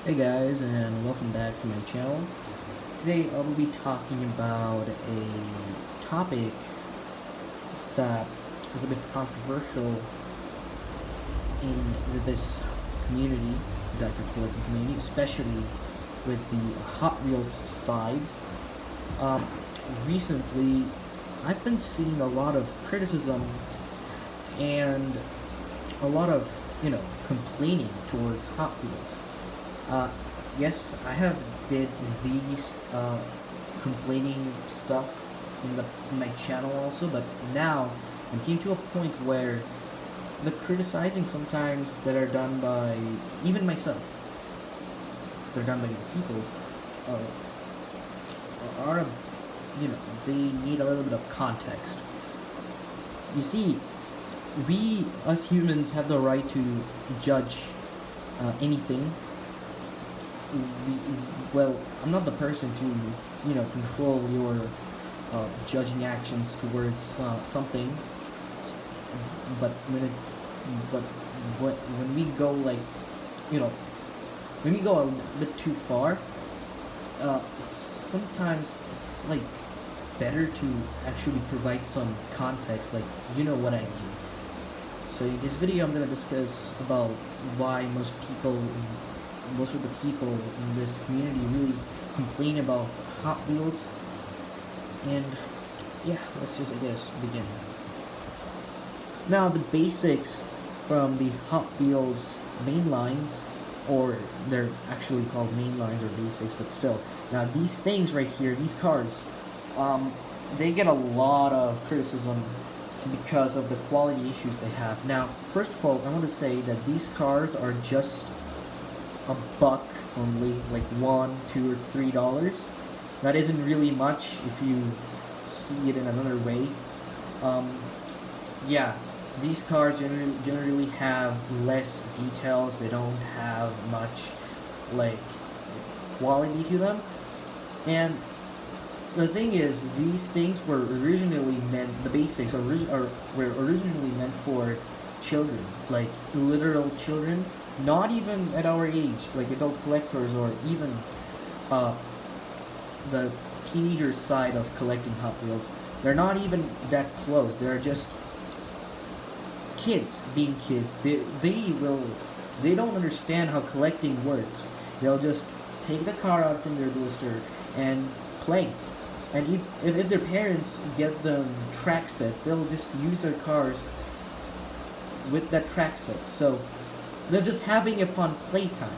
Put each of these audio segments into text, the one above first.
Hey guys, and welcome back to my channel. Today I will be talking about a topic that is a bit controversial in this community, the diecast collecting community, especially with the Hot Wheels side. Um, Recently, I've been seeing a lot of criticism and a lot of, complaining towards Hot Wheels. Uh, yes, I have did these complaining stuff in my channel also, but now I came to a point where the criticizing sometimes that are done by even myself, they're done by people, are they need a little bit of context. You see, we as humans have the right to judge anything. Well, I'm not the person to, control your judging actions towards something. But when we go you know, when we go a bit too far, sometimes it's better to actually provide some context, you know what I mean. So in this video, I'm gonna discuss about why most of the people in this community really complain about Hot Wheels. And yeah, let's just, I guess, begin. Now, the basics from the Hot Wheels main lines, or they're actually called main lines or basics, but still. Now, these things right here, these cars, they get a lot of criticism because of the quality issues they have. Now, first of all, I want to say that these cars are just a buck only, like $1, $2, or $3. That isn't really much if you see it in another way. Yeah, these cars generally have less details. They don't have much quality to them, and the thing is, these things were originally meant. The basics were originally meant for children, like literal children, not even at our age, like adult collectors or even the teenager side of collecting Hot Wheels. They're not even that close. They're just kids being kids. They don't understand how collecting works. They'll just take the car out from their blister and play. And if their parents get them track sets, they'll just use their cars with that track set. So they're just having a fun playtime.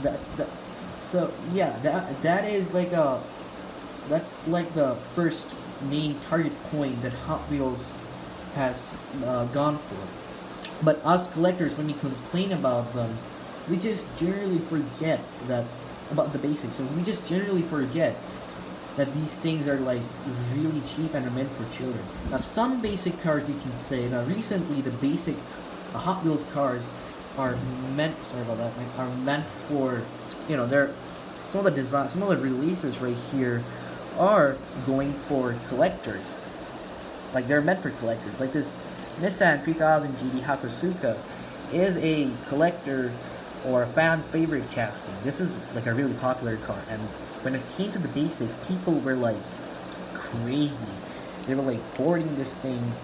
That is that's like the first main target point that Hot Wheels has gone for. But us collectors, when we complain about them, we just generally forget that about the basics. So we just generally forget that these things are really cheap and are meant for children. Now, some basic cars you can say. Now, recently the basic Hot Wheels cars are meant. Sorry about that. Are meant for, they're some of the releases right here are going for collectors. They're meant for collectors. Like this Nissan 3000 GD Hakosuka is a collector or a fan favorite casting. This is a really popular car, and when it came to the basics, people were crazy. They were hoarding this thing.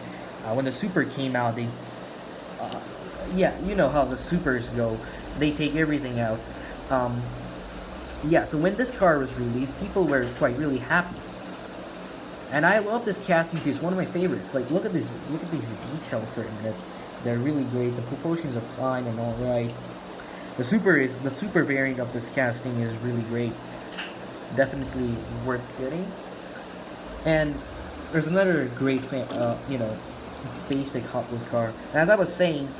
When the Super came out, they yeah, you know how the Supers go. They take everything out. So when this car was released, people were quite really happy. And I love this casting too. It's one of my favorites. Look at these details for a minute. They're really great. The proportions are fine and all right. The super variant of this casting is really great. Definitely worth getting. And there's another great basic Hot Wheels car. And as I was saying,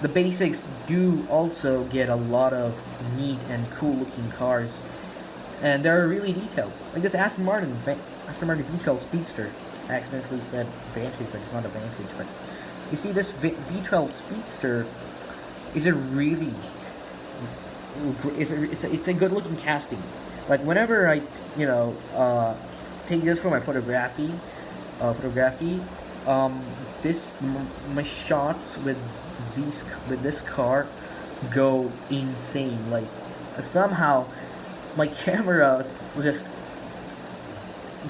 the basics do also get a lot of neat and cool looking cars, and they're really detailed. Like this Aston Martin V12 Speedster. I accidentally said Vantage, but it's not a Vantage. But you see, this V12 Speedster is a really it's a good looking casting. Whenever I take this for my photography, my shots with this car go insane. somehow my camera just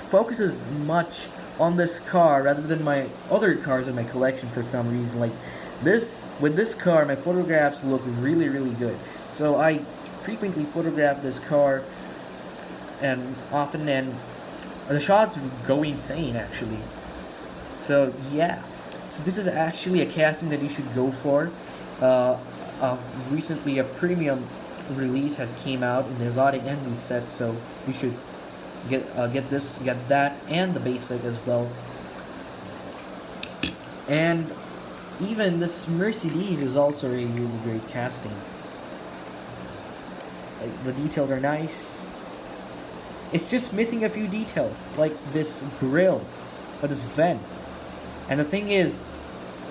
focuses much on this car rather than my other cars in my collection for some reason. Like this, with this car, my photographs look really, really good. So I frequently photograph this car, and often, and the shots go insane actually. So yeah, so this is actually a casting that you should go for. Uh, Recently, a premium release has came out in the exotic envy set, so you should get that, and the basic as well. And even this Mercedes is also a really great casting. Like, the details are nice. It's just missing a few details, like this grill, or this vent. And the thing is,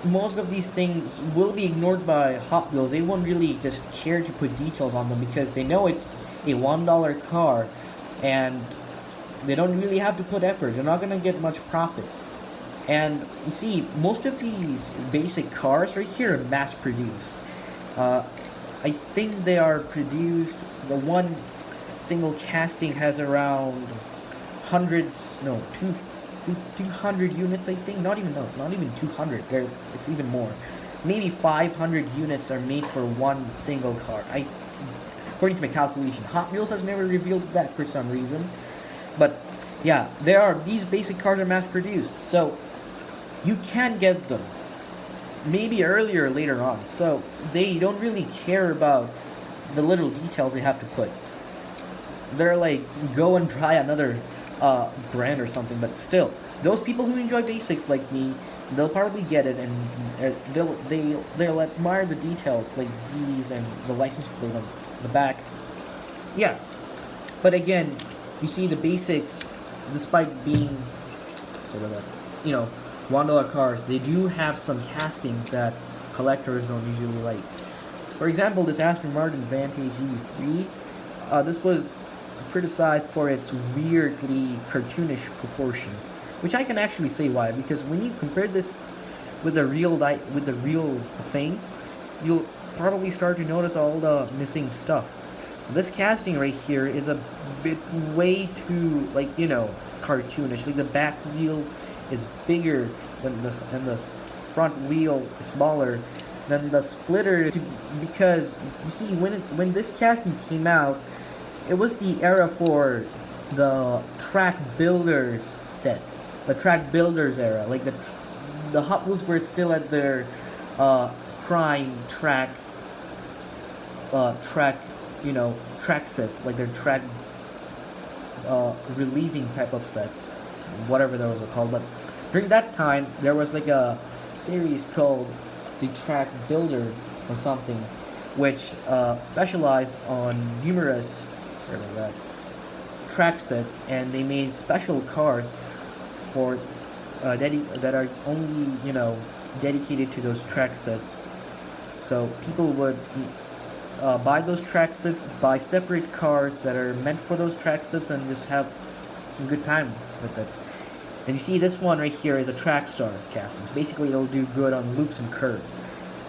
most of these things will be ignored by Hot Wheels. They won't really just care to put details on them because they know it's a $1 car, and they don't really have to put effort. They're not gonna get much profit. And you see, most of these basic cars right here are mass produced. I think they are produced. The one single casting has around hundreds, no, 200 units. I think not even 200. It's even more. Maybe 500 units are made for one single car. According to my calculation, Hot Wheels has never revealed that for some reason. But yeah, these basic cars are mass produced, so you can get them maybe earlier or later on. So they don't really care about the little details they have to put. They're like, go and try another brand or something. But still, those people who enjoy basics like me, they'll probably get it, and they'll admire the details like these and the license plate on the back. Yeah, but again, you see the basics, despite being sort of $1 cars, they do have some castings that collectors don't usually like. For example, this Aston Martin Vantage EV3, this was criticized for its weirdly cartoonish proportions, which I can actually say why. Because when you compare this with the real thing, you'll probably start to notice all the missing stuff. This casting right here is a bit way too cartoonish. Like the back wheel is bigger than this, and the front wheel is smaller than the splitter. Because you see, when this casting came out, it was the era for the track builders set, the track builders era. Like the Hot Wheels were still at their prime track sets, like their track releasing type of sets, whatever those are called. But during that time, there was like a series called the Track Builder or something, which specialized on numerous track sets, and they made special cars for that are only dedicated to those track sets. So people would buy those track sets, buy separate cars that are meant for those track sets, and just have some good time with it. And you see, this one right here is a track star casting. So basically, it'll do good on loops and curves.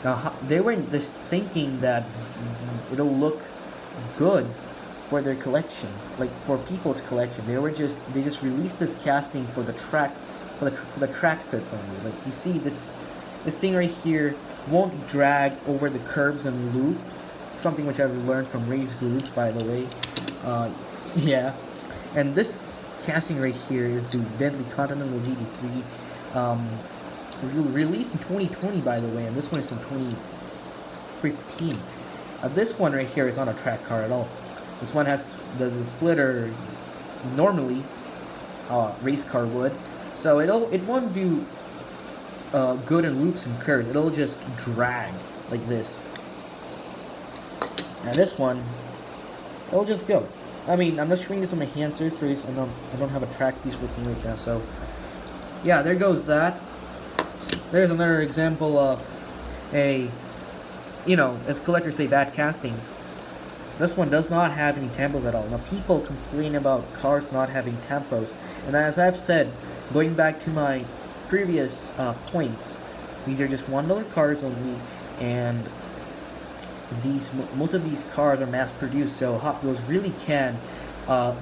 Now, they weren't just thinking that it'll look good for their collection, like for people's collection. They just released this casting for the track sets only. Like you see, this thing right here won't drag over the curves and loops. Something which I've learned from race groups, by the way. Yeah, and this casting right here is the Bentley Continental GT3, released in 2020, by the way, and this one is from 2015. This one right here is not a track car at all. This one has the splitter normally race car would, so it won't do good in loops and curves. It'll just drag like this. And this one, it'll just go. I mean, I'm just showing this on my hand surface. I don't have a track piece with me right now, so yeah, there goes that. There's another example of a, as collectors say, bad casting. This one does not have any tempos at all. Now, people complain about cars not having tempos, and as I've said, going back to my previous points, these are just $1 cars only, and most of these cars are mass produced, so Hot Wheels really can't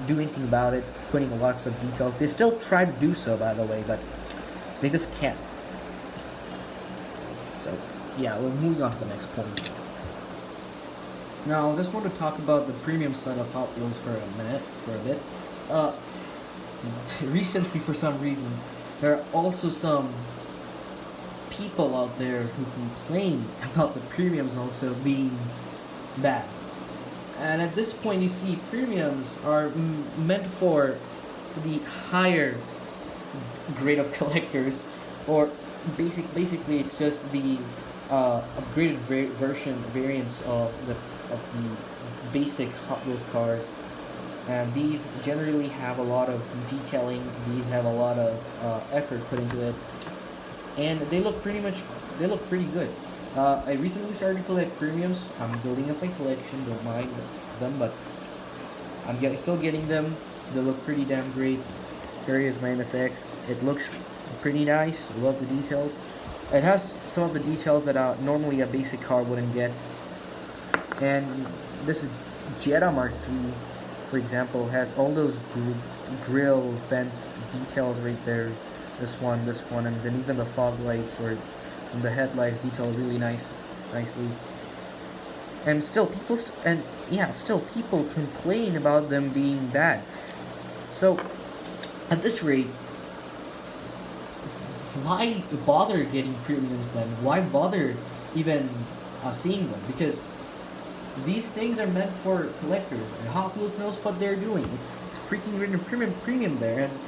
do anything about it, putting lots of details. They still try to do so, by the way, but they just can't. So, yeah, we're moving on to the next point. Now, I just want to talk about the premium side of Hot Wheels for a bit. Recently, for some reason, there are also some people out there who complain about the premiums also being bad. And at this point, you see premiums are meant for the higher grade of collectors, or basically it's just the upgraded variants of the basic Hot Wheels cars, and these generally have a lot of detailing. These have a lot of effort put into it, and they look pretty good. I recently started to collect premiums. I'm building up my collection. Don't mind them, but I'm still getting them. They look pretty damn great. Here is my MSX. It looks pretty nice. Love the details. It has some of the details that normally a basic car wouldn't get. And this is Jetta Mark III, for example, has all those grill vents details right there. This one, and then even the fog lights or the headlights detail really nicely. And still people complain about them being bad. So at this rate, why bother getting premiums then? Why bother even seeing them? Because these things are meant for collectors, and Hot Wheels knows what they're doing. It's freaking written premium there, and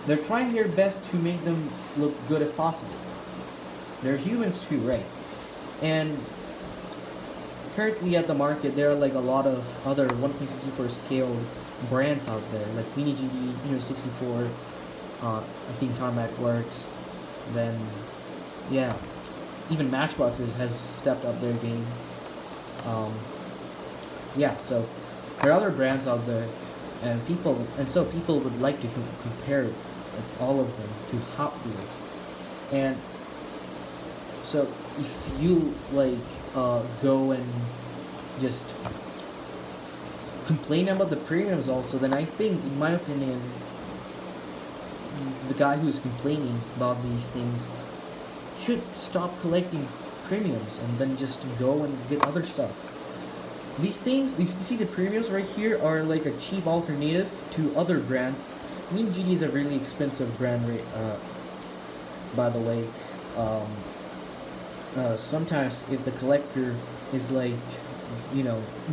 they're trying their best to make them look good as possible. They're humans too, right? And currently at the market, there are like a lot of other 1.64 scaled brands out there, like Mini GD, 64. I think Tarmac Works. Then, yeah, even Matchboxes has stepped up their game. So there are other brands out there, and so people would like to compare all of them to Hot Wheels. And so if you go and just complain about the premiums also, then I think, in my opinion, the guy who's complaining about these things should stop collecting premiums and then just go and get other stuff. These things, you see the premiums right here are like a cheap alternative to other brands. I mean, GD is a really expensive brand, by the way. Sometimes if the collector is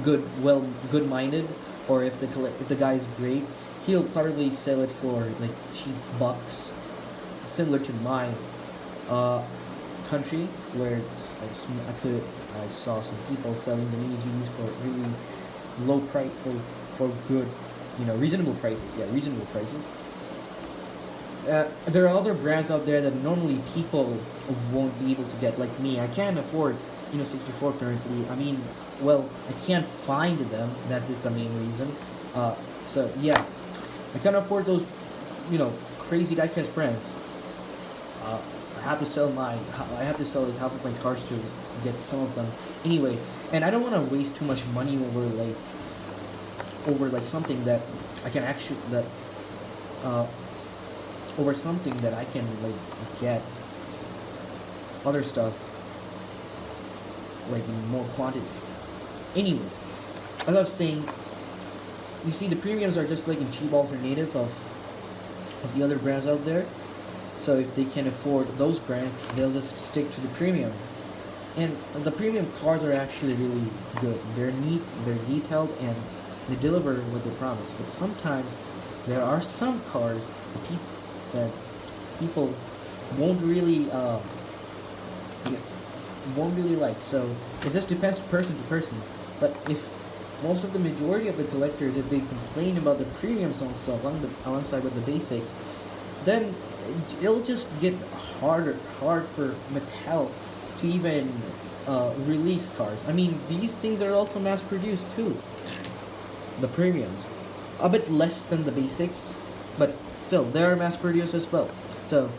good-minded, or if the guy is great, he'll probably sell it for cheap bucks. Similar to my country, where I saw some people selling the Mini GDs for really low price, for good, reasonable prices. Yeah, reasonable prices. There are other brands out there that normally people won't be able to get. Like me, I can't afford 64 currently. I mean, well, I can't find them. That is the main reason. So yeah, I can't afford those, crazy diecast brands. I have to sell half of my cars to get some of them. Anyway, and I don't want to waste too much money over something that I can actually over something that I can get other stuff in more quantity. Anyway, as I was saying, you see the premiums are just a cheap alternative of the other brands out there. So if they can afford those brands, they'll just stick to the premium. And the premium cars are actually really good. They're neat, they're detailed, and they deliver what they promise. But sometimes there are some cars that people won't really like. So it just depends person to person. But if most of the majority of the collectors, if they complain about the premiums also alongside with the basics, then it'll just get hard for Mattel to even release cars. I mean, these things are also mass produced too. The premiums, a bit less than the basics, but still they are mass produced as well. So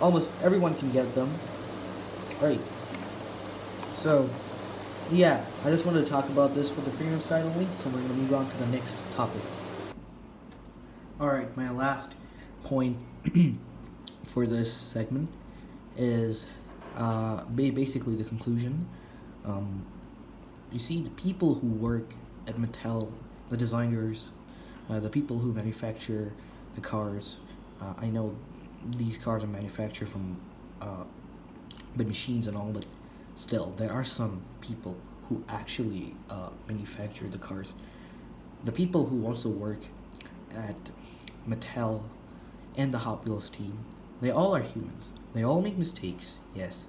almost everyone can get them, right? So Yeah, I just wanted to talk about this for the premium side only, so we're gonna move on to the next topic. Alright, my last point for this segment is basically the conclusion. Um, you see, the people who work at Mattel, the designers, the people who manufacture the cars, I know these cars are manufactured from big machines and all, but still, there are some people who actually manufacture the cars. The people who also work at Mattel and the Hot Wheels team, they all are humans. They all make mistakes, yes,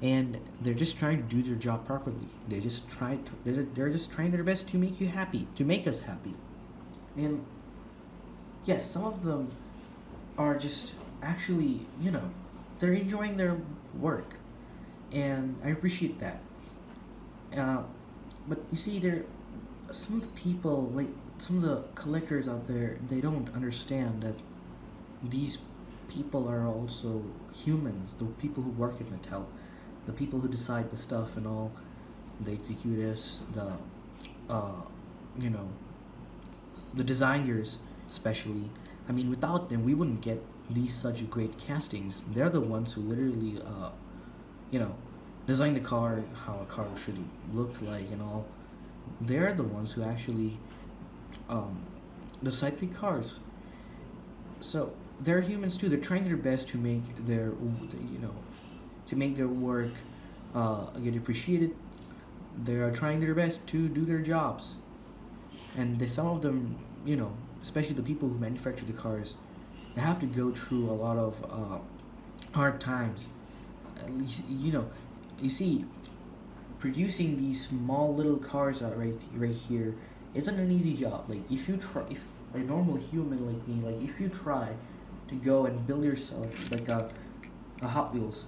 and they're just trying to do their job properly. They're just trying their best to make you happy, to make us happy. And yes, some of them are just actually, they're enjoying their work, and I appreciate that. Uh, but you see, there some of the people, like some of the collectors out there, they don't understand that these people are also humans. The people who work at Mattel, the people who decide the stuff and all, the executives, uh, you know, the designers, especially. I mean, without them, we wouldn't get these such great castings. They're the ones who literally, you know, design the car, how a car should look like, and all. They're the ones who actually um, decide the cars. So they're humans too. They're trying their best to make to make their work get appreciated. They are trying their best to do their jobs, and some of them, especially the people who manufacture the cars, they have to go through a lot of hard times. At least, you see, producing these small little cars out right here isn't an easy job. Like if a normal human like me, like if you try to go and build yourself like a Hot Wheels,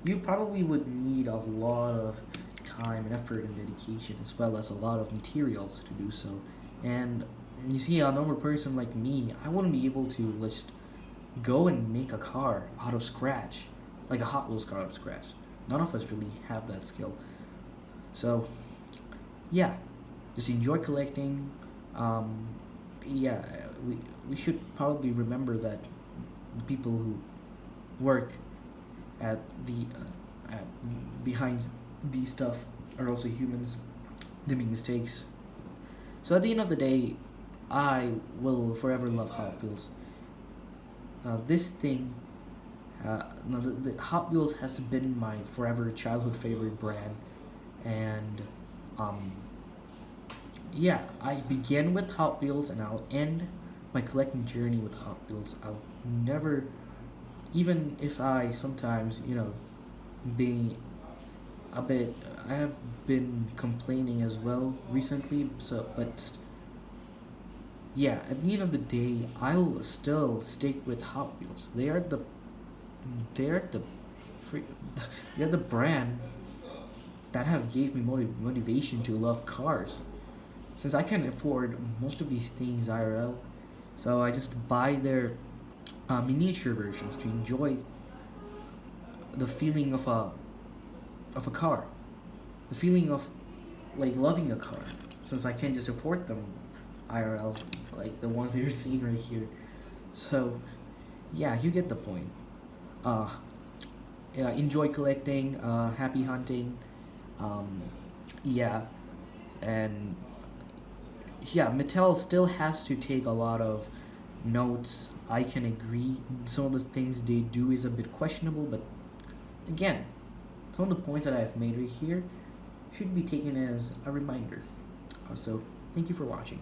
you probably would need a lot of time and effort and dedication, as well as a lot of materials to do so. And you see, a normal person like me, I wouldn't be able to just go and make a car out of scratch, like a Hot Wheels car out of scratch. None of us really have that skill. So, yeah, just enjoy collecting. Um, yeah, we should probably remember that the people who work at the at behind these stuff are also humans. They make mistakes. So at the end of the day, I will forever love Hot Wheels. This thing, now the Hot Wheels has been my forever childhood favorite brand, and um, yeah, I began with Hot Wheels and I'll end my collecting journey with Hot Wheels. I'll never, even if I sometimes, be a bit, I have been complaining as well recently. So, but yeah, at the end of the day, I'll still stick with Hot Wheels. They're the, free, they're the brand that have gave me motivation to love cars. Since I can't afford most of these things IRL, so I just buy their miniature versions to enjoy the feeling of a car, the feeling of like loving a car. Since I can't just afford them IRL, like the ones you're seeing right here. So yeah, you get the point. Uh, yeah, enjoy collecting. Happy hunting. Um, yeah, and yeah, Mattel still has to take a lot of notes. I can agree. Some of the things they do is a bit questionable, but again, some of the points that I've made right here should be taken as a reminder. So, thank you for watching.